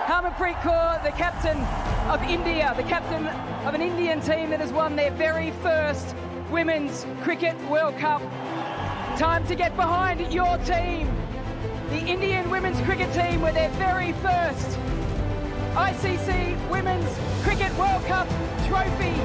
Harmanpreet Kaur, the captain of India, the captain of an Indian team that has won their very first Women's Cricket World Cup. Time to get behind your team. The Indian Women's Cricket team with their very first ICC Women's Cricket World Cup trophy.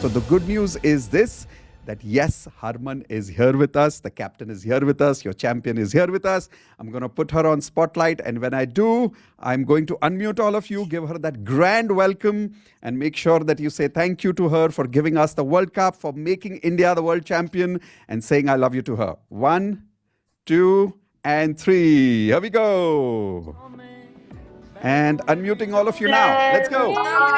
So the good news is this, that yes, Harman is here with us, the captain is here with us, your champion is here with us. I'm going to put her on spotlight, and when I do, I'm going to unmute all of you, give her that grand welcome, and make sure that you say thank you to her for giving us the World Cup, for making India the world champion, and saying I love you to her. 1, 2, and 3. Here we go. And unmuting all of you now. Let's go. All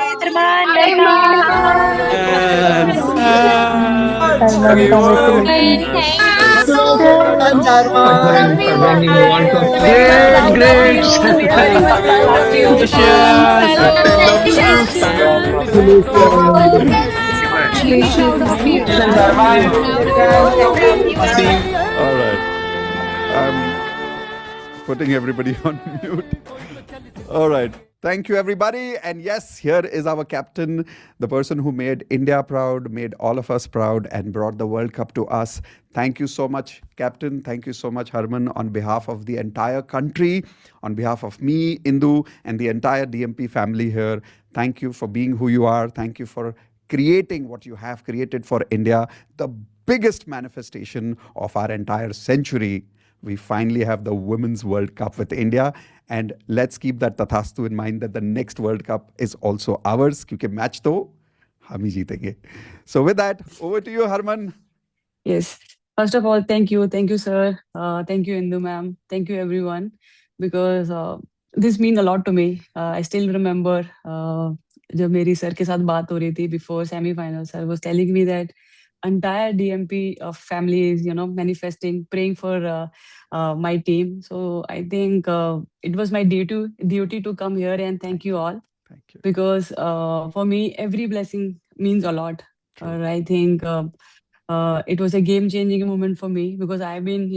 right. I'm putting everybody on mute. All right. Thank you, everybody. And yes, here is our captain, the person who made India proud, made all of us proud, and brought the World Cup to us. Thank you so much, Captain. Thank you so much, Harman, on behalf of the entire country, on behalf of me, Indu, and the entire DMP family here. Thank you for being who you are. Thank you for creating what you have created for India, the biggest manifestation of our entire century. We finally have the Women's World Cup with India. And let's keep that tathastu in mind that the next World Cup is also ours, because match to hum hi jeetenge. So with that, over to you, Harman. Yes. First of all, thank you. Thank you, sir. Thank you, Indu ma'am. Thank you, everyone. Because this means a lot to me. I still remember जब मेरी sir के साथ बात हो रही थी before semi-final, sir was telling me that entire DMP family is, manifesting, praying for my team. So I think it was my duty to come here and thank you all. Thank you. Because for me, every blessing means a lot. I think it was a game-changing moment for me because I've been,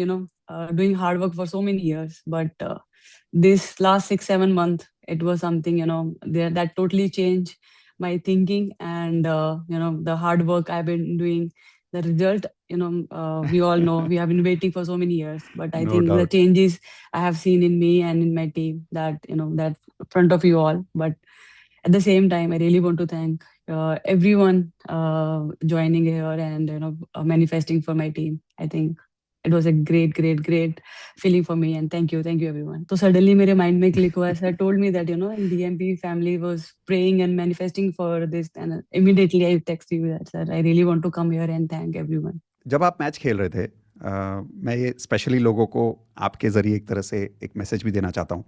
doing hard work for so many years. But this last 6-7 months, it was something, that totally changed my thinking and, the hard work I've been doing. The result, we all know we have been waiting for so many years. But I No think the doubt. changes I have seen in me and in my team, that, that front of you all. But at the same time, I really want to thank everyone joining here and manifesting for my team. I think it was a great feeling for me, and thank you everyone. So suddenly मेरे mind में click हुआ. Sir told me that in DMP family was praying and manifesting for this, and immediately I text you that, sir, I really want to come here and thank everyone. जब आप match खेल रहे थे, मैं ये specially लोगों को आपके ज़रिए एक तरह से एक मैसेज भी देना चाहता हूँ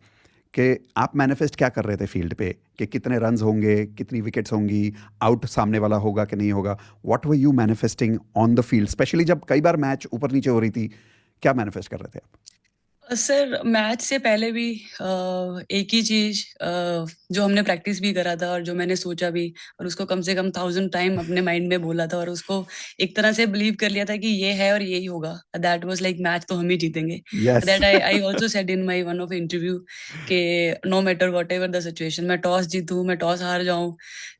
कि आप मैनिफेस्ट क्या कर रहे थे फील्ड पे, कि कितने रन्स होंगे, कितनी विकेट्स होंगी, आउट सामने वाला होगा कि नहीं होगा. What were you manifesting on the field, specially जब कई बार मैच ऊपर नीचे हो रही थी, क्या मैनिफेस्ट कर रहे थे आप? सर मैच से पहले भी एक ही चीज जो हमने प्रैक्टिस भी करा था और जो मैंने सोचा भी और उसको कम से कम 1000 टाइम अपने माइंड में बोला था और उसको एक तरह से बिलीव कर लिया था कि ये है और यही होगा. दैट वाज लाइक मैच तो हम ही जीतेंगे. Yes. That I also said in my one of interview कि no matter whatever the situation, मैं टॉस जीतूं, मैं टॉस हार जाऊं,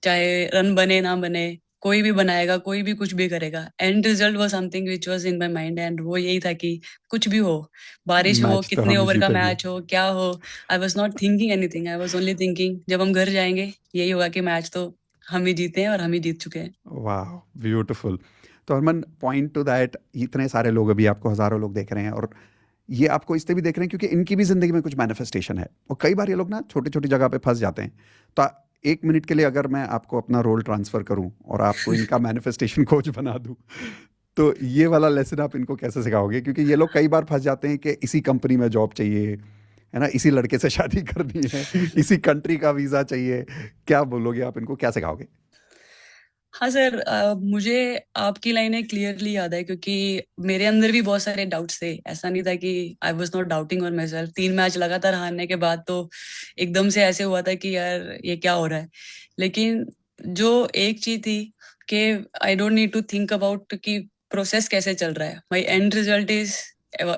चाहे रन बने ना बने, कोई भी बनाएगा, कोई भी कुछ भी करेगा. And result was something which was in my mind and वो यही था कि कुछ भी हो, बारिश हो, मैच तो कितने हम ओवर का जीतेंगे. मैच हो, क्या हो, I was not thinking anything. I was only thinking जब हम घर जाएंगे यही होगा कि मैच तो हम ही जीते हैं और हम ही जीत चुके हैं. वाह, ब्यूटीफुल. तो हरमन, पॉइंट टू दैट, इतने सारे लोग, अभी आपको हजारों लोग देख रहे हैं और ये आपको इसलिए भी देख रहे हैं क्योंकि इनकी भी जिंदगी में कुछ मैनिफेस्टेशन है. और कई बार ये लोग ना छोटी छोटी जगह पे फंस जाते हैं. तो 1 मिनट के लिए अगर मैं आपको अपना रोल ट्रांसफर करूं और आपको इनका मैनिफेस्टेशन कोच बना दूं, तो ये वाला लेसन आप इनको कैसे सिखाओगे? क्योंकि ये लोग कई बार फंस जाते हैं कि इसी कंपनी में जॉब चाहिए, है ना, इसी लड़के से शादी करनी है, इसी कंट्री का वीजा चाहिए. क्या बोलोगे आप इनको, क्या सिखाओगे? हाँ सर, मुझे आपकी लाइनें क्लियरली याद है क्योंकि मेरे अंदर भी बहुत सारे डाउट्स थे. ऐसा नहीं था कि I was not doubting on my self. 3 match लगातार हारने के बाद तो एकदम से ऐसे हुआ था कि यार ये क्या हो रहा है. लेकिन जो एक चीज थी कि I don't need to think about कि प्रोसेस कैसे चल रहा है, my end result is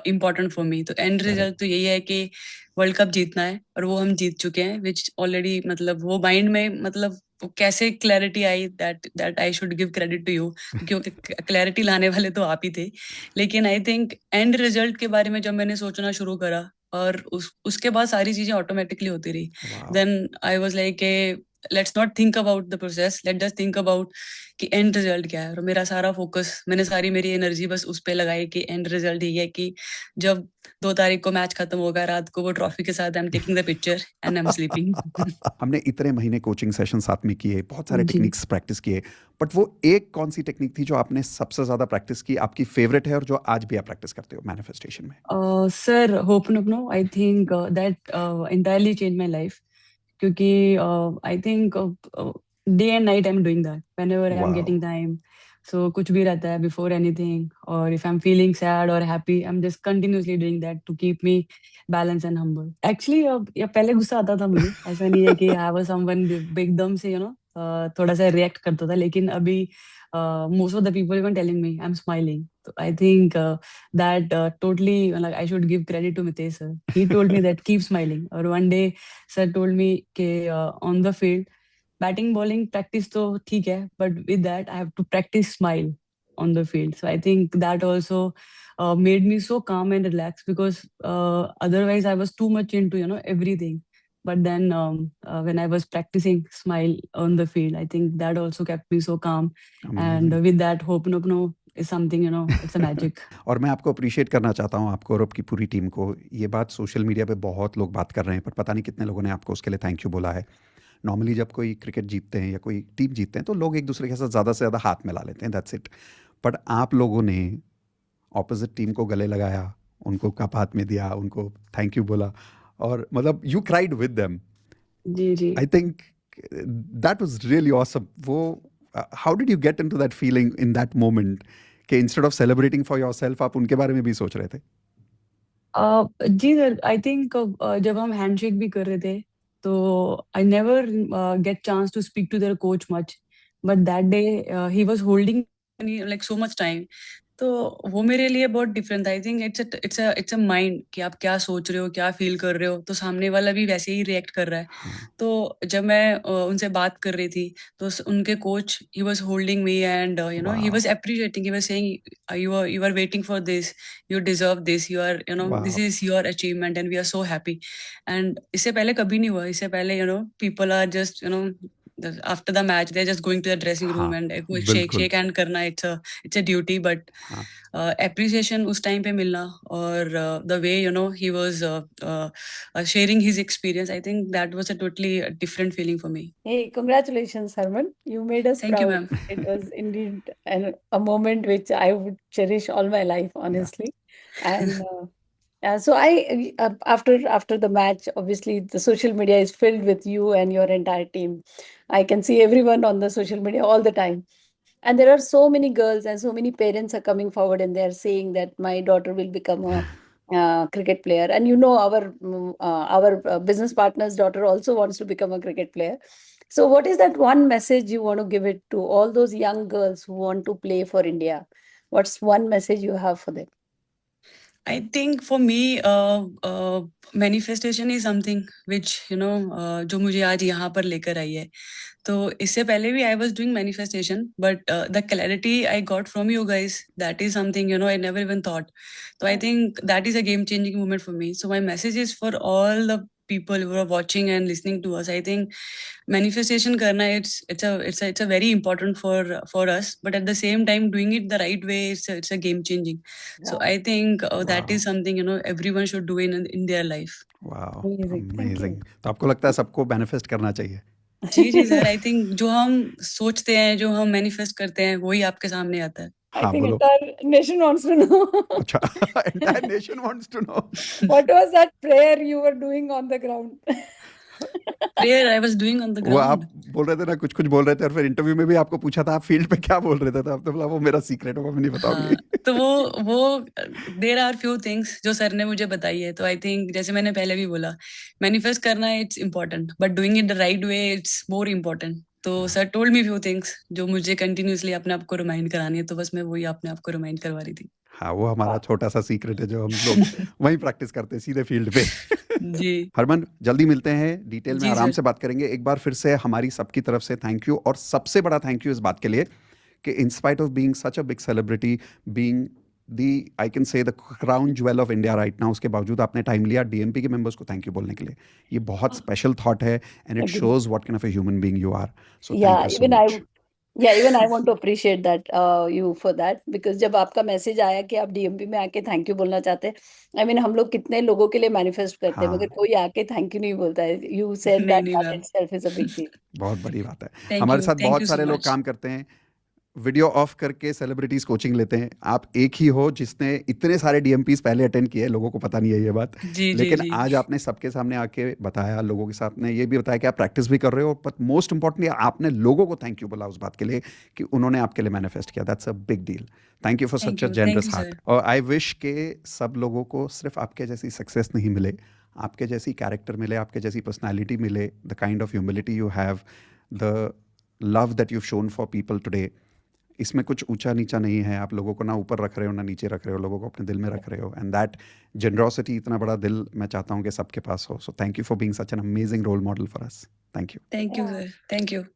important for me. तो एंड रिजल्ट तो यही है कि वर्ल्ड कप जीतना है, और वो हम जीत चुके हैं, विच ऑलरेडी मतलब वो माइंड में मतलब वो कैसे क्लैरिटी आई, that I should give credit to you, क्योंकि क्लैरिटी लाने वाले तो आप ही थे. लेकिन आई थिंक एंड रिजल्ट के बारे में जब मैंने सोचना शुरू करा, और उसके बाद सारी चीजें ऑटोमेटिकली होती रही. Wow. Then I was like let's not think about the process, let just think about कि एंड रिजल्ट क्या है. और मेरा सारा फोकस, मैंने सारी मेरी एनर्जी बस उस पे लगाई कि एंड रिजल्ट ये है कि जब 2 तारीख को मैच खत्म होगा, रात को वो ट्रॉफी के साथ I am taking the picture and I am sleeping. हमने इतने महीने कोचिंग सेशन साथ में किए, बहुत सारे जी. टेक्निक्स प्रैक्टिस किए, बट वो एक कौन सी टेक्निक थी जो आपने सबसे ज्यादा प्रैक्टिस की, आपकी फेवरेट है और जो आज भी आप प्रैक्टिस करते हो मैनिफेस्टेशन में? Sir, ho'oponopono, I think that entirely changed my life. क्योंकि I think day and night I am doing that whenever I am Wow. Getting time. So कुछ भी रहता है, बिफोर एनीथिंग, और if I am feeling sad और happy, I am just continuously doing that to keep me balance and humble. Actually या पहले गुस्सा आता था मुझे, ऐसा नहीं है कि आई वाज समवन एकदम से थोड़ा सा रिएक्ट करता था, लेकिन अभी most of the people even telling me I'm smiling. So I think that totally, like, I should give credit to Mitesh sir. He told me that keep smiling. Or one day sir told me कि on the field batting bowling practice तो ठीक है, but with that I have to practice smile on the field. So I think that also made me so calm and relaxed, because otherwise I was too much into everything. But then when I was practicing smile on the field, I think that also kept me so calm. And Amazing. with that, Ho'oponopono is something, it's a magic. और मैं आपको appreciate करना चाहता हूँ, आपको और आपकी पूरी टीम को. ये बात सोशल मीडिया पे बहुत लोग बात कर रहे हैं, पर पता नहीं कितने लोगों ने आपको उसके लिए थैंक यू बोला है. नॉर्मली जब कोई क्रिकेट जीतते हैं या कोई टीम जीतते हैं तो लोग एक दूसरे के साथ ज़्यादा से ज़्यादा हाथ मिला लेते हैं, दैट्स इट. बट आप लोगों ने ऑपोजिट टीम को गले लगाया, उनको कप हाथ में दिया, उनको थैंक यू बोला, और मतलब यू क्राइड विद देम. जी जी. I think that was really awesome. वो how did you get into that feeling in that moment कि instead of celebrating for yourself आप उनके बारे में भी सोच रहे थे? जी सर, आई थिंक जब हम हैंडशेक भी कर रहे थे, तो I never get chance to speak to their coach much, but that day he was holding like so much time. तो वो मेरे लिए बहुत डिफरेंट था. I think it's a mind कि आप क्या सोच रहे हो, क्या फील कर रहे हो, तो सामने वाला भी वैसे ही रिएक्ट कर रहा है. तो जब मैं उनसे बात कर रही थी, तो उनके coach, he was holding me and he was appreciating, he was saying you are waiting for this, you deserve this, you are this Wow. is your achievement and we are so happy. And इससे पहले कभी नहीं हुआ. इससे पहले people are just after the match they're just going to the dressing room हाँ, and बिल्कुल. shake hand करना, it's a duty. But हाँ. appreciation उस time पे मिलना, और the way he was sharing his experience, I think that was a totally different feeling for me. Hey, congratulations, Harman. You made us Thank you, proud. ma'am. It was indeed a moment which I would cherish all my life, honestly. And so after the match, obviously the social media is filled with you and your entire team. I can see everyone on the social media all the time. And there are so many girls and so many parents are coming forward and they're saying that my daughter will become a cricket player. And our business partner's daughter also wants to become a cricket player. So what is that one message you want to give it to all those young girls who want to play for India? What's one message you have for them? I think for me, manifestation is something which जो मुझे आज यहाँ पर लेकर आई है. तो इससे पहले भी I was doing manifestation, but the clarity I got from you guys, that is something I never even thought. So I think that is a game-changing moment for me. So my message is for all the people who are watching and listening to us. I think manifestation karna, it's a very important for us, but at the same time doing it the right way, it's a game changing. So I think that is something everyone should do in their life. Wow, Amazing. Thank you. amazing. तो आपको लगता है सबको manifest करना चाहिए? जी जी sir, I think जो हम सोचते हैं, जो हम मैनिफेस्ट करते हैं, वही आपके सामने आता है. I हाँ, think बोलो. entire nation wants to know. अच्छा, entire nation wants to know. What was that prayer you were doing on the ground? Prayer I was doing on the वो आप ground. बोल रहे थे ना, कुछ कुछ बोल रहे थे, और फिर इंटरव्यू में भी आपको पूछा था आप फील्ड पे क्या बोल रहे थे, तो आप तो बोला वो मेरा सीक्रेट है, वो मैं नहीं बताऊंगी. हाँ, तो वो देयर आर फ्यू थिंग्स जो सर ने मुझे बताई है. तो आई थिंक जैसे मैंने पहले भी बोला, मैनिफेस्ट करना it's important, but doing it the right way it's more important. तो sir told me few things जो मुझे कंटिन्यूअसली अपने आप को रिमाइंड करानी है, तो बस मैं वही अपने आप को रिमाइंड करवा रही थी। हाँ, वो हमारा छोटा सा सीक्रेट है जो हम लोग वहीं प्रैक्टिस करते हैं सीधे फील्ड पे। जी हरमन, जल्दी मिलते हैं, डिटेल में जी आराम सर। से बात करेंगे। एक बार फिर से हमारी सबकी तरफ से थैंक यू, और सबसे बड़ा थैंक यू इस बात के लिए कि in spite of being such a big celebrity, being the I can say the crown jewel of India right now, उसके बावजूद आपने टाइम लिया डीएमपी के मेंबर्स को थैंक यू बोलने के लिए। ये बहुत स्पेशल थॉट है and it Agree. Shows what kind of a human being you are. So thank Yeah, you so even I much. even I want to appreciate that you for that, because जब आपका message आया कि आप DMP में आके thank you बोलना चाहते हैं, I mean हम लोग कितने लोगों के लिए मैनिफेस्ट करते हैं, हाँ, मगर कोई आके थैंक यू नहीं बोलता है। You said नहीं that नहीं that ma'am, itself is a big deal. बहुत बड़ी बात है। हमारे साथ थैंक बहुत यू सो सारे लोग मच। काम करते हैं, वीडियो ऑफ करके सेलिब्रिटीज कोचिंग लेते हैं। आप एक ही हो जिसने इतने सारे डीएमपीज पहले अटेंड किए, लोगों को पता नहीं है ये बात, जी जी लेकिन जी आज आपने सबके सामने आके बताया, लोगों के सामने ये भी बताया कि आप प्रैक्टिस भी कर रहे हो, बट मोस्ट इंपॉर्टेंटली आपने लोगों को थैंक यू बोला उस बात के लिए कि उन्होंने आपके लिए मैनिफेस्ट किया। That's a big deal. Thank you for such a thank generous you heart. Sir. और आई विश के सब लोगों को सिर्फ आपके जैसी सक्सेस नहीं मिले, आपके जैसी कैरेक्टर मिले, आपके जैसी पर्सनैलिटी मिले, the kind of humility you have, the love that you shown for people today. इसमें कुछ ऊंचा नीचा नहीं है, आप लोगों को ना ऊपर रख रहे हो ना नीचे रख रहे हो, लोगों को अपने दिल में रख रहे हो, एंड दैट जनरॉसिटी, इतना बड़ा दिल मैं चाहता हूँ कि सबके पास हो। So thank you for being such an amazing role model for us. Thank you. Thank you Yeah. Sir, thank you.